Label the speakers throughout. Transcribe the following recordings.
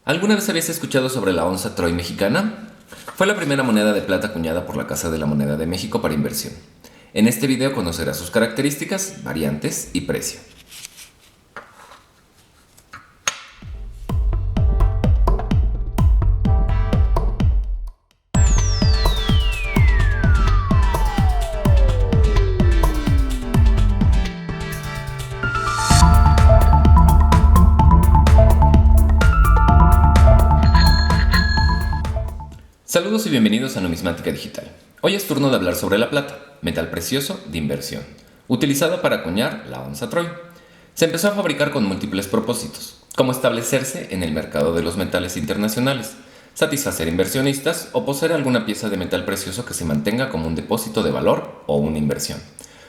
Speaker 1: ¿Alguna vez habías escuchado sobre la onza Troy mexicana? Fue la primera moneda de plata acuñada por la Casa de la Moneda de México para inversión. En este video conocerás sus características, variantes y precio. Saludos y bienvenidos a Numismática Digital. Hoy es turno de hablar sobre la plata, metal precioso de inversión, utilizado para acuñar la onza Troy. Se empezó a fabricar con múltiples propósitos, como establecerse en el mercado de los metales internacionales, satisfacer inversionistas o poseer alguna pieza de metal precioso que se mantenga como un depósito de valor o una inversión.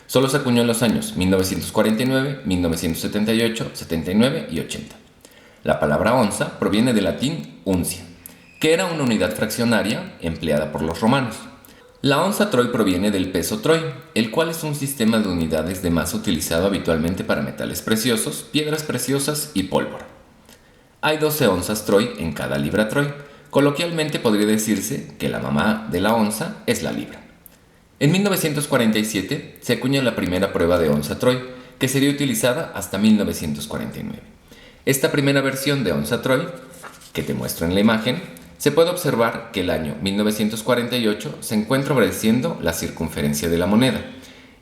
Speaker 1: Solo se acuñó en los años 1949, 1978, 79 y 80. La palabra onza proviene del latín uncia, que era una unidad fraccionaria empleada por los romanos. La onza Troy proviene del peso Troy, el cual es un sistema de unidades de masa utilizado habitualmente para metales preciosos, piedras preciosas y pólvora. Hay 12 onzas Troy en cada libra Troy. Coloquialmente podría decirse que la mamá de la onza es la libra. En 1947 se acuña la primera prueba de onza Troy, que sería utilizada hasta 1949. Esta primera versión de onza Troy, que te muestro en la imagen, se puede observar que el año 1948 se encuentra obedeciendo la circunferencia de la moneda,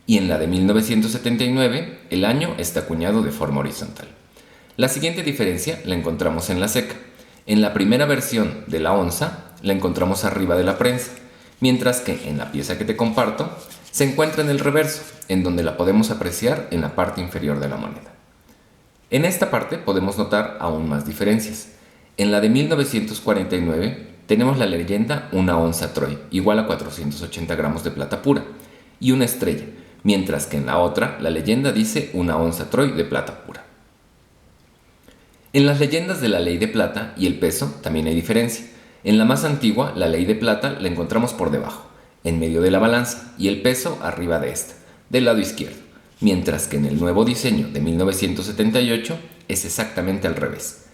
Speaker 1: y en la de 1979 el año está acuñado de forma horizontal. La siguiente diferencia la encontramos en la seca. En la primera versión de la onza la encontramos arriba de la prensa, mientras que en la pieza que te comparto se encuentra en el reverso, en donde la podemos apreciar en la parte inferior de la moneda. En esta parte podemos notar aún más diferencias. En la de 1949 tenemos la leyenda una onza Troy, igual a 480 gramos de plata pura, y una estrella, mientras que en la otra la leyenda dice una onza Troy de plata pura. En las leyendas de la ley de plata y el peso también hay diferencia. En la más antigua, la ley de plata la encontramos por debajo, en medio de la balanza, y el peso arriba de esta, del lado izquierdo, mientras que en el nuevo diseño de 1978 es exactamente al revés,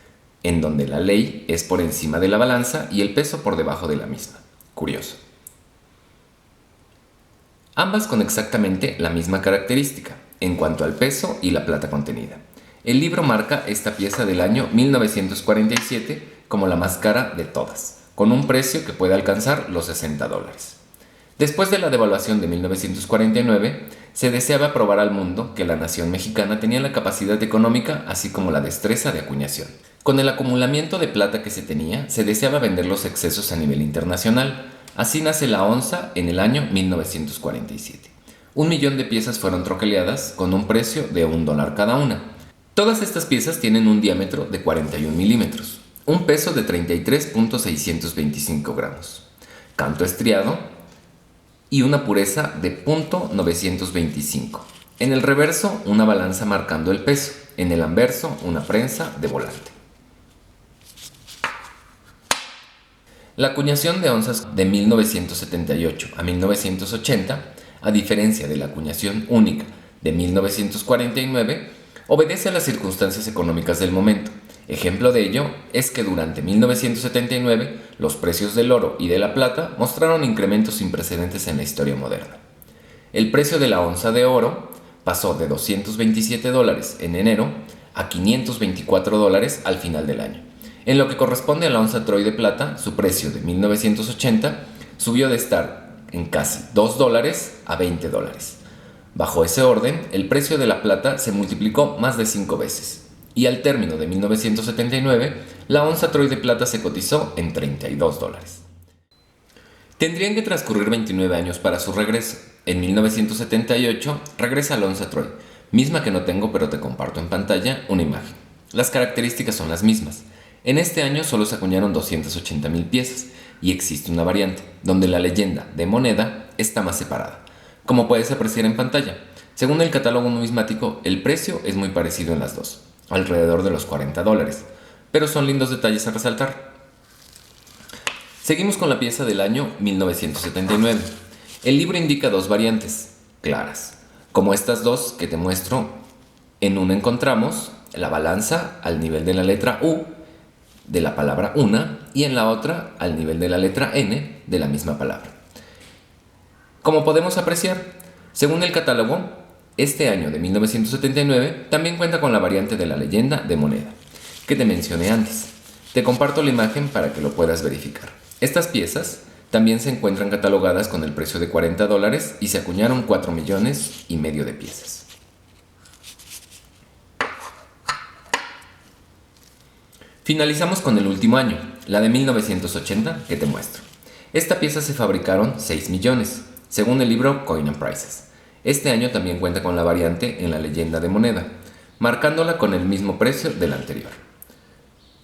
Speaker 1: en donde la ley es por encima de la balanza y el peso por debajo de la misma. Curioso. Ambas con exactamente la misma característica en cuanto al peso y la plata contenida. El libro marca esta pieza del año 1947 como la más cara de todas, con un precio que puede alcanzar los $60. Después de la devaluación de 1949, se deseaba probar al mundo que la nación mexicana tenía la capacidad económica así como la destreza de acuñación. Con el acumulamiento de plata que se tenía, se deseaba vender los excesos a nivel internacional. Así nace la onza en el año 1947. 1 millón de piezas fueron troqueleadas con un precio de $1 cada una. Todas estas piezas tienen un diámetro de 41 milímetros, un peso de 33.625 gramos, canto estriado y una pureza de .925. En el reverso, una balanza marcando el peso. En el anverso, una prensa de volante. La acuñación de onzas de 1978 a 1980, a diferencia de la acuñación única de 1949, obedece a las circunstancias económicas del momento. Ejemplo de ello es que durante 1979 los precios del oro y de la plata mostraron incrementos sin precedentes en la historia moderna. El precio de la onza de oro pasó de $227 en enero a $524 al final del año. En lo que corresponde a la onza Troy de plata, su precio de 1980 subió de estar en casi $2 a $20. Bajo ese orden, el precio de la plata se multiplicó más de 5 veces. Y al término de 1979, la onza Troy de plata se cotizó en $32. Tendrían que transcurrir 29 años para su regreso. En 1978 regresa la onza Troy, misma que no tengo pero te comparto en pantalla una imagen. Las características son las mismas. En este año solo se acuñaron 280,000 piezas y existe una variante, donde la leyenda de moneda está más separada, como puedes apreciar en pantalla. Según el catálogo numismático, el precio es muy parecido en las dos, alrededor de los $40, pero son lindos detalles a resaltar. Seguimos con la pieza del año 1979. El libro indica dos variantes claras, como estas dos que te muestro. En una encontramos la balanza al nivel de la letra U de la palabra una y en la otra al nivel de la letra N de la misma palabra. Como podemos apreciar, según el catálogo, este año de 1979 también cuenta con la variante de la leyenda de moneda, que te mencioné antes. Te comparto la imagen para que lo puedas verificar. Estas piezas también se encuentran catalogadas con el precio de $40 y se acuñaron 4,5 millones de piezas. Finalizamos con el último año, la de 1980, que te muestro. Esta pieza se fabricaron 6 millones, según el libro Coin and Prices. Este año también cuenta con la variante en la leyenda de moneda, marcándola con el mismo precio del anterior.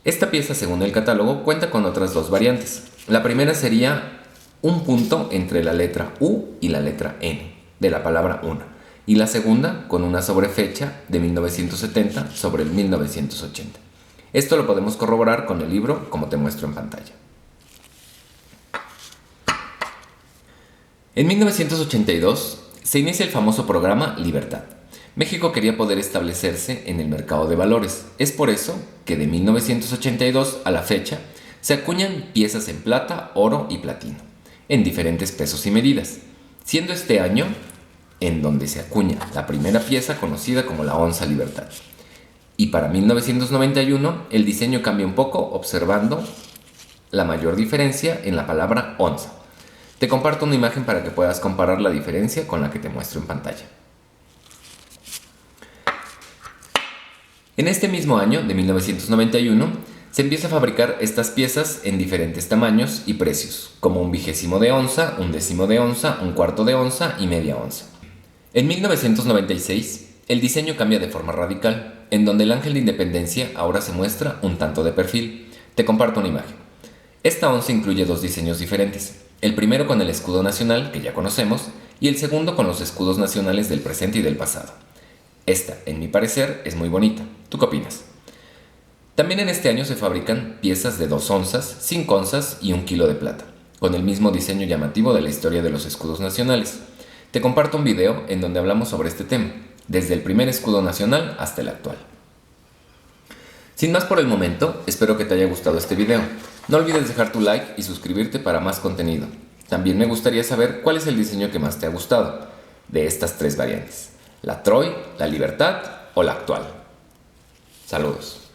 Speaker 1: Esta pieza, según el catálogo, cuenta con otras dos variantes. La primera sería un punto entre la letra U y la letra N de la palabra una, y la segunda con una sobrefecha de 1970 sobre el 1980. Esto lo podemos corroborar con el libro, como te muestro en pantalla. En 1982 se inicia el famoso programa Libertad. México quería poder establecerse en el mercado de valores. Es por eso que de 1982 a la fecha se acuñan piezas en plata, oro y platino, en diferentes pesos y medidas, siendo este año en donde se acuña la primera pieza conocida como la onza Libertad. Y para 1991 el diseño cambia un poco, observando la mayor diferencia en la palabra onza. Te comparto una imagen para que puedas comparar la diferencia con la que te muestro en pantalla. En este mismo año, de 1991, se empieza a fabricar estas piezas en diferentes tamaños y precios, como un vigésimo de onza, un décimo de onza, un cuarto de onza y media onza. En 1996, el diseño cambia de forma radical, en donde el ángel de independencia ahora se muestra un tanto de perfil. Te comparto una imagen. Esta onza incluye dos diseños diferentes. El primero con el escudo nacional, que ya conocemos, y el segundo con los escudos nacionales del presente y del pasado. Esta, en mi parecer, es muy bonita. ¿Tú qué opinas? También en este año se fabrican piezas de 2 onzas, 5 onzas y 1 kilo de plata, con el mismo diseño llamativo de la historia de los escudos nacionales. Te comparto un video en donde hablamos sobre este tema, desde el primer escudo nacional hasta el actual. Sin más por el momento, espero que te haya gustado este video. No olvides dejar tu like y suscribirte para más contenido. También me gustaría saber cuál es el diseño que más te ha gustado de estas 3 variantes: la Troy, la Libertad o la actual. Saludos.